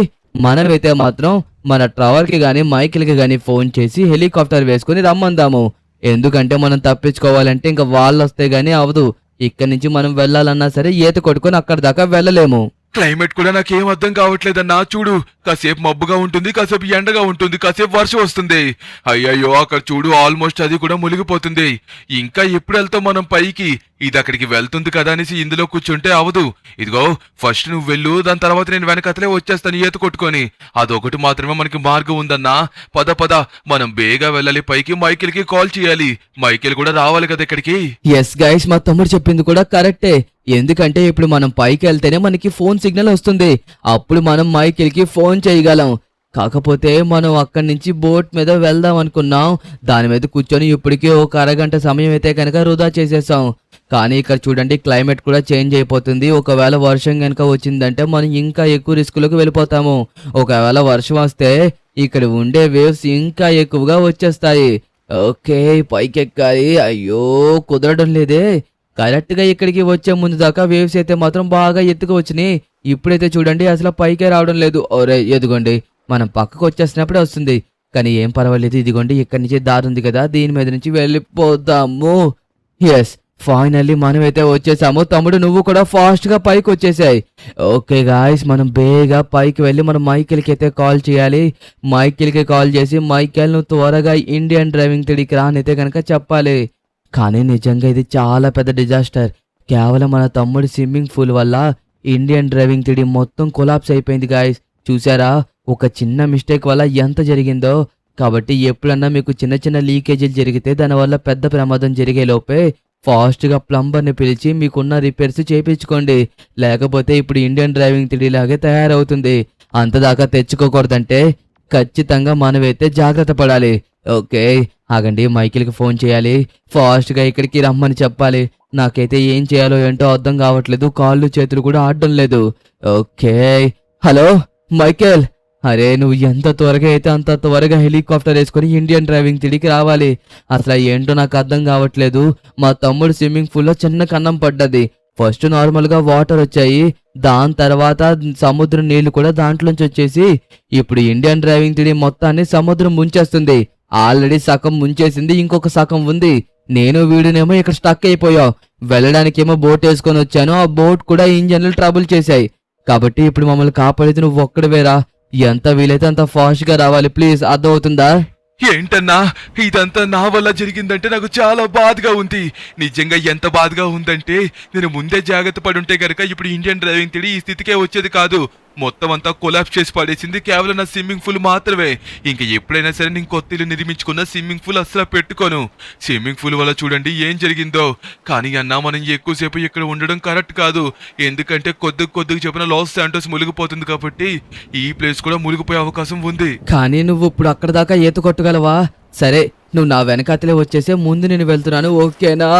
మనమైతే మాత్రం మన ట్రావెల్ కి గానీ మైకిల్ కి గానీ ఫోన్ చేసి హెలికాప్టర్ వేసుకుని రమ్మందాము. ఎందుకంటే మనం తప్పించుకోవాలంటే ఇంకా వాళ్ళు వస్తే గానీ అవదు. ఇక్కడి నుంచి మనం వెళ్ళాలన్నా సరే ఈత కొట్టుకుని అక్కడి దాకా వెళ్ళలేము. క్లైమేట్ కూడా నాకేం అర్థం కావట్లేదన్నా. చూడు, కాసేపు మబ్బుగా ఉంటుంది, కాసేపు ఎండగా ఉంటుంది, కాసేపు వర్షం వస్తుంది. అయ్యయ్యో, అక్కడ చూడు, ఆల్మోస్ట్ అది కూడా మునిగిపోతుంది. ఇంకా ఎప్పుడు వెళ్తాం మనం పైకి? ఇది అక్కడికి వెళ్తుంది కదా అనేసి ఇందులో కూర్చుంటే అవదు. ఇదిగో, ఫస్ట్ నువ్వు వెళ్ళు, దాని తర్వాత నేను వెనకతలే వచ్చేస్తాను ఈత కొట్టుకొని. అదొకటి మాత్రమే మనకి మార్గం ఉందన్నా. పద పద, మనం బేగా వెళ్ళాలి పైకి. మైకేల్కి కాల్ చేయాలి. మైకేల్ కూడా రావాలి కదా ఇక్కడికి. ఎస్ గైస్, మా తమ్ముడు చెప్పింది కూడా కరెక్టే. ఎందుకంటే ఇప్పుడు మనం పైకి వెళ్తేనే మనకి ఫోన్ సిగ్నల్ వస్తుంది. అప్పుడు మనం మైకేల్కి ఫోన్ చేయగలం. కాకపోతే మనం అక్కడి నుంచి బోట్ మీద వెళ్దాం అనుకున్నాం. దాని మీద కూర్చొని ఇప్పటికే ఒక అరగంట సమయం అయితే కనుక వృధా చేసేసాం. కానీ ఇక్కడ చూడండి, క్లైమేట్ కూడా చేంజ్ అయిపోతుంది. ఒకవేళ వర్షం కనుక వచ్చిందంటే మనం ఇంకా ఎక్కువ రిస్కులకు వెళ్ళిపోతాము. ఒకవేళ వర్షం వస్తే ఇక్కడ ఉండే వేవ్స్ ఇంకా ఎక్కువగా వచ్చేస్తాయి. ఓకే, పైకి ఎక్కాలి. అయ్యో, కుదరడం లేదే. కరెక్ట్ గా ఇక్కడికి వచ్చే ముందు దాకా వేవ్స్ అయితే మాత్రం బాగా ఎత్తుకు వచ్చినాయి. ఇప్పుడైతే చూడండి అసలు పైకే రావడం లేదు. ఒరే, ఎదుగోండి, మనం పక్కకు వచ్చేసినప్పుడే వస్తుంది. కానీ ఏం పర్వాలేదు, ఇదిగోండి ఇక్కడి నుంచి దారి ఉంది కదా, దీని మీద నుంచి వెళ్ళిపోదాము. ఎస్, ఫైనల్లీ మనమైతే వచ్చేసాము. తమ్ముడు, నువ్వు కూడా ఫాస్ట్ గా పైకి వచ్చేసాయి. ఓకే గాయస్, మనం బేగా పైకి వెళ్ళి మనం మైకేల్కి అయితే కాల్ చేయాలి. మైకేల్కి కాల్ చేసి, మైకేల్ నువ్వు త్వరగా ఇండియన్ డ్రైవింగ్ తిడికి రానైతే కనుక చెప్పాలి. కానీ నిజంగా ఇది చాలా పెద్ద డిజాస్టర్. కేవలం మన తమ్ముడి స్విమ్మింగ్ పూల్ వల్ల ఇండియన్ డ్రైవింగ్ తిడి మొత్తం కొలాప్స్ అయిపోయింది గాయస్. చూసారా, ఒక చిన్న మిస్టేక్ వల్ల ఎంత జరిగిందో. కాబట్టి ఎప్పుడన్నా మీకు చిన్న చిన్న లీకేజీలు జరిగితే దానివల్ల పెద్ద ప్రమాదం జరిగే లోపే ఫాస్ట్గా ప్లంబర్ని పిలిచి మీకున్న రిపేర్స్ చేయించుకోండి. లేకపోతే ఇప్పుడు ఇండియన్ డ్రైవింగ్ తిడి లాగే తయారవుతుంది. అంతదాకా తెచ్చుకోకూడదంటే ఖచ్చితంగా మనమైతే జాగ్రత్త పడాలి. ఓకే, ఆగండి, మైకిల్కి ఫోన్ చేయాలి. ఫాస్ట్గా ఇక్కడికి రమ్మని చెప్పాలి. నాకైతే ఏం చేయాలో ఏంటో అర్థం కావట్లేదు. కాళ్ళు చేతులు కూడా ఆడడం లేదు. Okay, hello Michael. అరే, నువ్వు ఎంత త్వరగా అయితే అంత త్వరగా హెలికాప్టర్ వేసుకొని ఇండియన్ డ్రైవింగ్ తిడికి రావాలి. అసలు ఏంటో నాకు అర్థం కావట్లేదు. మా తమ్ముడు స్విమ్మింగ్ పూల్లో చిన్న కన్నం పడ్డది. ఫస్ట్ నార్మల్గా వాటర్ వచ్చాయి, దాని తర్వాత సముద్రం నీళ్లు కూడా దాంట్లోంచి వచ్చేసి ఇప్పుడు ఇండియన్ డ్రైవింగ్ తిడి మొత్తాన్ని సముద్రం ముంచేస్తుంది. ఆల్రెడీ సగం ముంచేసింది, ఇంకొక సగం ఉంది. నేను వీడినేమో ఇక్కడ స్టక్ అయిపోయావు. వెళ్ళడానికేమో బోట్ వేసుకొని వచ్చాను, ఆ బోట్ కూడా ఇంజన్లు ట్రబుల్ చేశాయి. కాబట్టి ఇప్పుడు మమ్మల్ని కాపాడేది నువ్వు ఒక్కడివేరా. ఎంత వీలైతే అంత ఫాస్ట్ గా రావాలి ప్లీజ్, అర్థమవుతుందా? ఏంటన్నా, ఇదంతా నా వల్ల జరిగిందంటే నాకు చాలా బాధగా ఉంది. నిజంగా ఎంత బాధగా ఉందంటే, నేను ముందే జాగ్రత్త పడి ఉంటే గనక ఇప్పుడు ఇండియన్ డ్రైవింగ్ తిడి ఈ స్థితికే వచ్చేది కాదు. మొత్తం అంతా కొలాప్స్ చేసి పడేసింది కేవలం నా స్విమ్మింగ్ పూల్ మాత్రమే. ఇంక ఎప్పుడైనా సరే నేను కొత్త ఇల్లు నిర్మించుకున్న స్విమ్మింగ్ పూల్ అసలు పెట్టుకోను. స్విమ్మింగ్ పూల్ వల్ల చూడండి ఏం జరిగిందో. కానీ అన్నా, మనం ఎక్కువసేపు ఇక్కడ ఉండడం కరెక్ట్ కాదు. ఎందుకంటే కొద్దిగా చెప్పిన లాస్ శాంటోస్ మునిగిపోతుంది కాబట్టి ఈ ప్లేస్ కూడా మునిగిపోయే అవకాశం ఉంది. కానీ నువ్వు ఇప్పుడు అక్కడ దాకా ఈత కొట్టగలవా? సరే, నువ్వు నా వెనకాతలే వచ్చేసే, ముందు నేను వెళ్తున్నాను. ఓకేనా?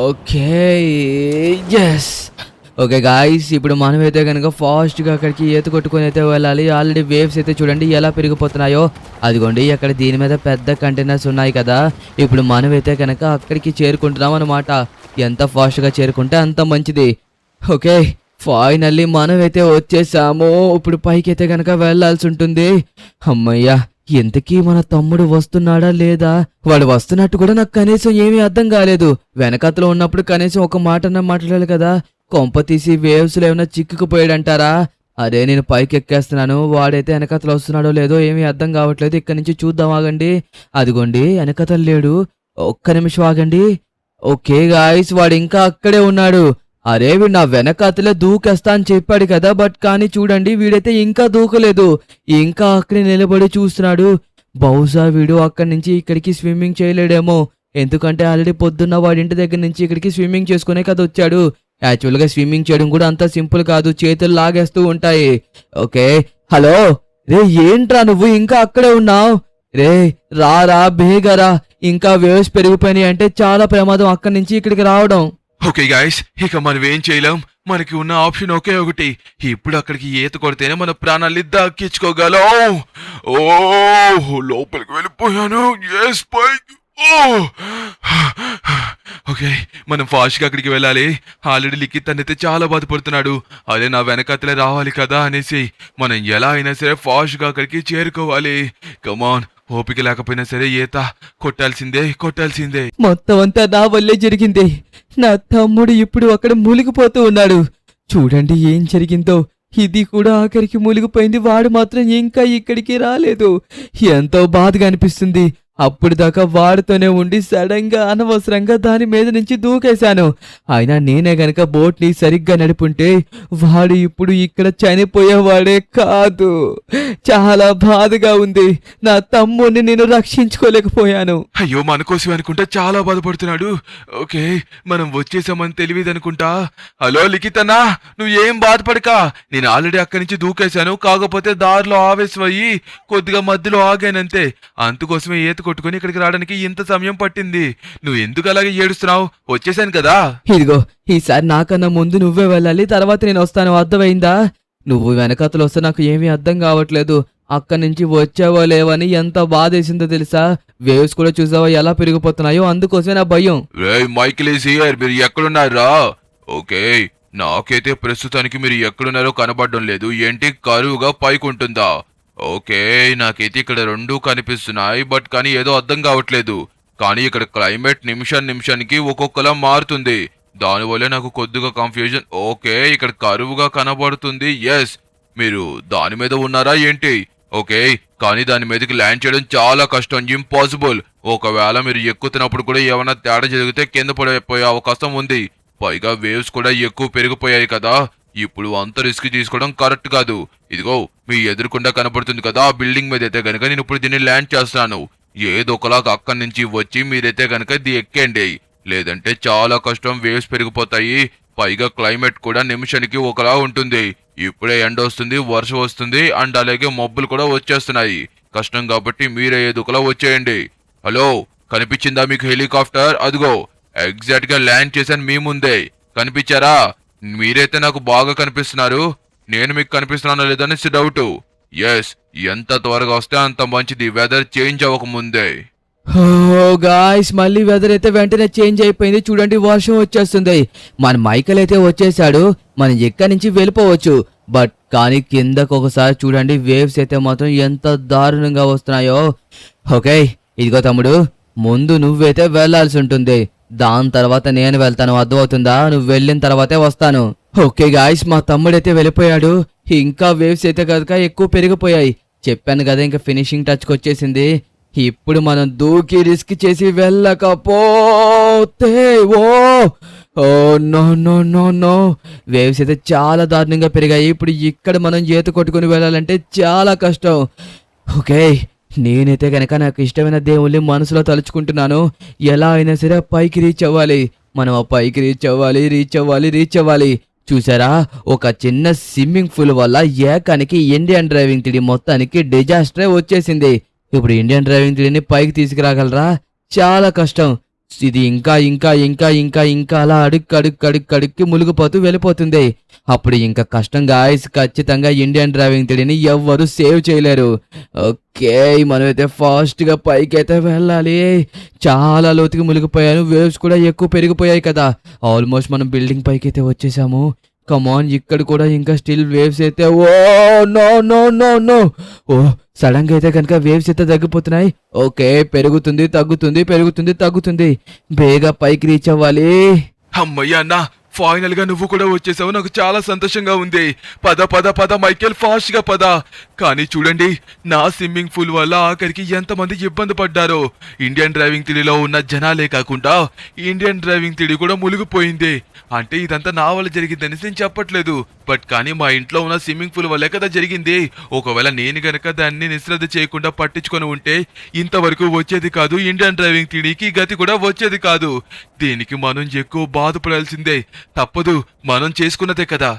Okay, yes. ఓకే గాయస్, ఇప్పుడు మనమైతే కనుక ఫాస్ట్గా అక్కడికి ఈత కొట్టుకొని అయితే వెళ్ళాలి. ఆల్రెడీ వేవ్స్ అయితే చూడండి ఎలా పెరిగిపోతున్నాయో. అదిగోండి, అక్కడ దీని మీద పెద్ద కంటైనర్స్ ఉన్నాయి కదా. ఇప్పుడు మనమైతే కనుక అక్కడికి చేరుకుంటున్నాం అనమాట. ఎంత ఫాస్ట్గా చేరుకుంటే అంత మంచిది. ఓకే, ఫైనల్లీ మనమైతే వచ్చేసాము. ఇప్పుడు పైకి అయితే కనుక వెళ్ళాల్సి ఉంటుంది. అమ్మయ్యా, ఇంతకీ మన తమ్ముడు వస్తున్నాడా లేదా? వాడు వస్తున్నట్టు కూడా నాకు కనీసం ఏమీ అర్థం కాలేదు. వెనకతలో ఉన్నప్పుడు కనీసం ఒక మాటన్నా మాట్లాడాలి కదా. కొంప తీసి వేవ్స్ లో ఏమైనా చిక్కుకుపోయాడంటారా? అరే, నేను పైకి ఎక్కేస్తున్నాను. వాడైతే వెనకతలు వస్తున్నాడో లేదో ఏమీ అర్థం కావట్లేదు. ఇక్కడి నుంచి చూద్దాం, ఆగండి. అదిగోండి, వెనకతలు లేడు. ఒక్క నిమిషం ఆగండి. ఓకే గాయస్, వాడు ఇంకా అక్కడే ఉన్నాడు. అరే, వీడు నా వెనకతలే దూకేస్తా అని చెప్పాడు కదా. బట్ కానీ చూడండి, వీడైతే ఇంకా దూకలేదు. ఇంకా అక్కడే నిలబడి చూస్తున్నాడు. బహుశా వీడు అక్కడి నుంచి ఇక్కడికి స్విమ్మింగ్ చేయలేడేమో. ఎందుకంటే ఆల్రెడీ పొద్దున్న వాడి ఇంటి దగ్గర నుంచి ఇక్కడికి స్విమ్మింగ్ చేసుకునే కదా వచ్చాడు. యాక్చువల్గా స్విమ్మింగ్ చేయడం కూడా అంత సింపుల్ కాదు, చేతులు లాగేస్తూ ఉంటాయి. ఓకే, హలో రే, ఏంట్రా నువ్వు ఇంకా అక్కడే ఉన్నావు? రే, రారా, బేగరా. ఇంకా వేవ్స్ పెరిగిపోయినాయి అంటే చాలా ప్రమాదం అక్కడి నుంచి ఇక్కడికి రావడం. ఓకే గాయస్, ఇక మనం ఏం చేయలేం. మనకి ఉన్న ఆప్షన్ ఒకే ఒకటి. ఇప్పుడు అక్కడికి ఈత కొడితేనే మన ప్రాణాలు దక్కించుకోగలం. ఓ, లోపలికి వెళ్ళిపోయాను. ఎస్, పైకి. ఓకే, మనం ఫాస్ట్గా అక్కడికి వెళ్ళాలి. ఆల్రెడీ లిఖిత్ అయితే చాలా బాధపడుతున్నాడు. అదే నా వెనకతలే రావాలి కదా అనేసి మనం ఎలా అయినా సరే ఫాస్ట్గా అక్కడికి చేరుకోవాలి. కమాన్, ఓపిక లేకపోయినా సరే ఈత కొట్టాల్సిందే. మొత్తం అంతా నా వల్లే జరిగింది. నా తమ్ముడు ఇప్పుడు అక్కడ మునిగిపోతూ ఉన్నాడు. చూడండి ఏం జరిగిందో. ఇది కూడా ఆఖరికి మునిగిపోయింది. వాడు మాత్రం ఇంకా ఇక్కడికి రాలేదు. ఎంతో బాధగా అనిపిస్తుంది. అప్పుడు దాకా వాడితోనే ఉండి సడన్ గా అనవసరంగా దాని మీద నుంచి దూకేశాను. అయినా నేనే గనక బోట్ ని సరిగ్గా నడుపుంటే వాడు ఇప్పుడు ఇక్కడ చనిపోయేవాడే కాదు. చాలా బాధగా ఉంది. నా తమ్ముడిని నేను రక్షించుకోలేకపోయాను. అయ్యో మన కోసం అనుకుంటా చాలా బాధపడుతున్నాడు. ఓకే మనం వచ్చేసామని తెలియదనుకుంటా. హలో లిఖితన్నా, నువ్వు ఏం బాధపడక. నేను ఆల్రెడీ అక్కడి నుంచి దూకేశాను. కాకపోతే దారిలో ఆవేశం అయ్యి కొద్దిగా మధ్యలో ఆగానంతే. అందుకోసమే ఈత కొట్టుకుని ఇక్కడికి రావడానికి ఇంత సమయం పట్టింది. నువ్వు ఎందుకు అలాగే ఏడుస్తున్నావు? వచ్చేసాను కదా. ఇదిగో ఈసారి నాకన్నా ముందు నువ్వే వెళ్ళాలి, తర్వాత నేను వస్తాను. అర్థమైందా? నువ్వు వెనకతలు వస్తే నాకు ఏమీ అర్థం కావట్లేదు. అక్కడి నుంచి వచ్చావో లేవని ఎంత బాధేసిందో తెలుసా? వేవ్స్ కూడా చూసావా ఎలా పెరిగిపోతున్నాయో? అందుకోసమే నా భయం. మైకిలేసి మీరు ఎక్కడున్నారా? ఓకే నాకైతే ప్రస్తుతానికి మీరు ఎక్కడున్నారో కనబడడం లేదు. ఏంటి కరువుగా పైకుంటుందా? ఓకే నాకైతే ఇక్కడ రెండూ కనిపిస్తున్నాయి. బట్ కానీ ఏదో అర్థం కావట్లేదు. కానీ ఇక్కడ క్లైమేట్ నిమిషానికి ఒక్కొక్కలా మారుతుంది. దానివల్ల నాకు కొద్దిగా కన్ఫ్యూజన్. ఓకే ఇక్కడ కరువుగా కనబడుతుంది. ఎస్ మీరు దాని మీద ఉన్నారా ఏంటి? ఓకే కానీ దాని మీదకి ల్యాండ్ చేయడం చాలా కష్టం, ఇంపాసిబుల్. ఒకవేళ మీరు ఎక్కుతున్నప్పుడు కూడా ఏమైనా తేడా జరిగితే కింద పడిపోయే అవకాశం ఉంది. పైగా వేవ్స్ కూడా ఎక్కువ పెరిగిపోయాయి కదా. ఇప్పుడు అంత రిస్క్ తీసుకోవడం కరెక్ట్ కాదు. ఇదిగో మీ ఎదురుకుండా కనబడుతుంది కదా ఆ బిల్డింగ్ మీద అయితే గనక నేను ఇప్పుడు దీన్ని ల్యాండ్ చేస్తాను. ఏదో ఒకలాగా అక్కడి నుంచి వచ్చి మీరైతే గనక ఇది ఎక్కండి. లేదంటే చాలా కష్టం, వేవ్స్ పెరిగిపోతాయి. పైగా క్లైమేట్ కూడా నిమిషానికి ఒకలా ఉంటుంది. ఇప్పుడే ఎండ వస్తుంది, వర్షం వస్తుంది, అండ్ అలాగే మబ్బులు కూడా వచ్చేస్తున్నాయి. కష్టం కాబట్టి మీరే ఏదో ఒకలా వచ్చేయండి. హలో కనిపించిందా మీకు హెలికాప్టర్? అదిగో ఎగ్జాక్ట్ గా ల్యాండ్ చేశాను మీ ముందే. కనిపించారా? మీరైతే నాకు బాగా కనిపిస్తున్నారు. నేను మీకు కనిపిస్తున్నానో లేదని డౌట్. ఎస్ ఎంత త్వరగా వస్తే అంత మంచిది, వెదర్ చేంజ్ అవ్వక ముందే. గాయ్స్ మళ్ళీ వెదర్ అయితే వెంటనే చేంజ్ అయిపోయింది. చూడండి వర్షం వచ్చేస్తుంది. మన మైకల్ అయితే వచ్చేసాడు. మనం ఎక్కడి నుంచి వెళ్ళిపోవచ్చు. బట్ కానీ కిందకు ఒకసారి చూడండి, వేవ్స్ అయితే మాత్రం ఎంత దారుణంగా వస్తున్నాయో. ఓకే ఇదిగో తమ్ముడు, ముందు నువ్వైతే వెళ్లాల్సి ఉంటుంది. దాని తర్వాత నేను వెళ్తాను. అర్థమవుతుందా? నువ్వు వెళ్ళిన తర్వాతే వస్తాను. ఓకే గాయ్స్ మా తమ్ముడైతే వెళ్ళిపోయాడు. ఇంకా వేవ్స్ అయితే కనుక ఎక్కువ పెరిగిపోయాయి. చెప్పాను కదా ఇంకా ఫినిషింగ్ టచ్కి వచ్చేసింది. ఇప్పుడు మనం దూకి రిస్క్ చేసి వెళ్ళకపోతే oh no no no no waves అయితే చాలా దారుణంగా పెరిగాయి. ఇప్పుడు ఇక్కడ మనం ఈత కొట్టుకుని వెళ్ళాలంటే చాలా కష్టం. ఓకే నేనైతే కనుక నాకు ఇష్టమైన దేవుళ్ళని మనసులో తలుచుకుంటున్నాను. ఎలా అయినా సరే పైకి రీచ్ అవ్వాలి. మనం ఆ పైకి రీచ్ అవ్వాలి. చూసారా, ఒక చిన్న స్విమ్మింగ్ పూల్ వల్ల ఏకానికి ఇండియన్ డ్రైవింగ్ 3D మొత్తానికి డిజాస్టరే వచ్చేసింది. ఇప్పుడు ఇండియన్ డ్రైవింగ్ 3Dని పైకి తీసుకురాగలరా? చాలా కష్టం. ఇది ఇంకా అలా అడుక్కి మునిగిపోతూ వెళ్ళిపోతుంది. అప్పుడు ఇంకా కష్టం గాయ్స్. ఖచ్చితంగా ఇండియన్ డ్రైవింగ్ 3Dని ఎవ్వరూ సేవ్ చేయలేరు. ఓకే మనమైతే ఫాస్ట్ గా పైకి అయితే వెళ్ళాలి. చాలా లోతుకి మునిగిపోయాను. వేవ్స్ కూడా ఎక్కువ పెరిగిపోయాయి కదా. ఆల్మోస్ట్ మనం బిల్డింగ్ పైకి అయితే వచ్చేసాము. కమాన్ ఇక్కడ కూడా ఇంకా స్టిల్ వేవ్స్ అయితే oh no no no no oh sudden గా అయితే కనుక వేవ్స్ అయితే తగ్గిపోతున్నాయి. ఓకే పెరుగుతుంది తగ్గుతుంది. బేగా పైకి రీచ్ అవ్వాలి. అమ్మయ్య అన్న ఫైనల్ గా నువ్వు కూడా వచ్చేసావు. నాకు చాలా సంతోషంగా ఉంది. పద మైకేల్ ఫాస్ట్ గా పద. కానీ చూడండి నా స్విమ్మింగ్ పూల్ వల్ల ఆఖరికి ఎంతమంది ఇబ్బంది పడ్డారో. ఇండియన్ డ్రైవింగ్ 3Dలో ఉన్న జనాలే కాకుండా ఇండియన్ డ్రైవింగ్ 3D కూడా మునిగిపోయింది. అంటే ఇదంతా నా వల్ల జరిగిందని నేను చెప్పట్లేదు. బట్ కానీ మా ఇంట్లో ఉన్న స్విమ్మింగ్ పూల్ వల్లే కదా జరిగింది. ఒకవేళ నేను గనక దాన్ని నిశ్రద్ధ చేయకుండా పట్టించుకొని ఉంటే ఇంతవరకు వచ్చేది కాదు. ఇండియన్ డ్రైవింగ్ 3Dకి గతి కూడా వచ్చేది కాదు. దీనికి మనం ఎక్కువ బాధపడాల్సిందే. తప్పదు, మనం చేసుకున్నదే కదా.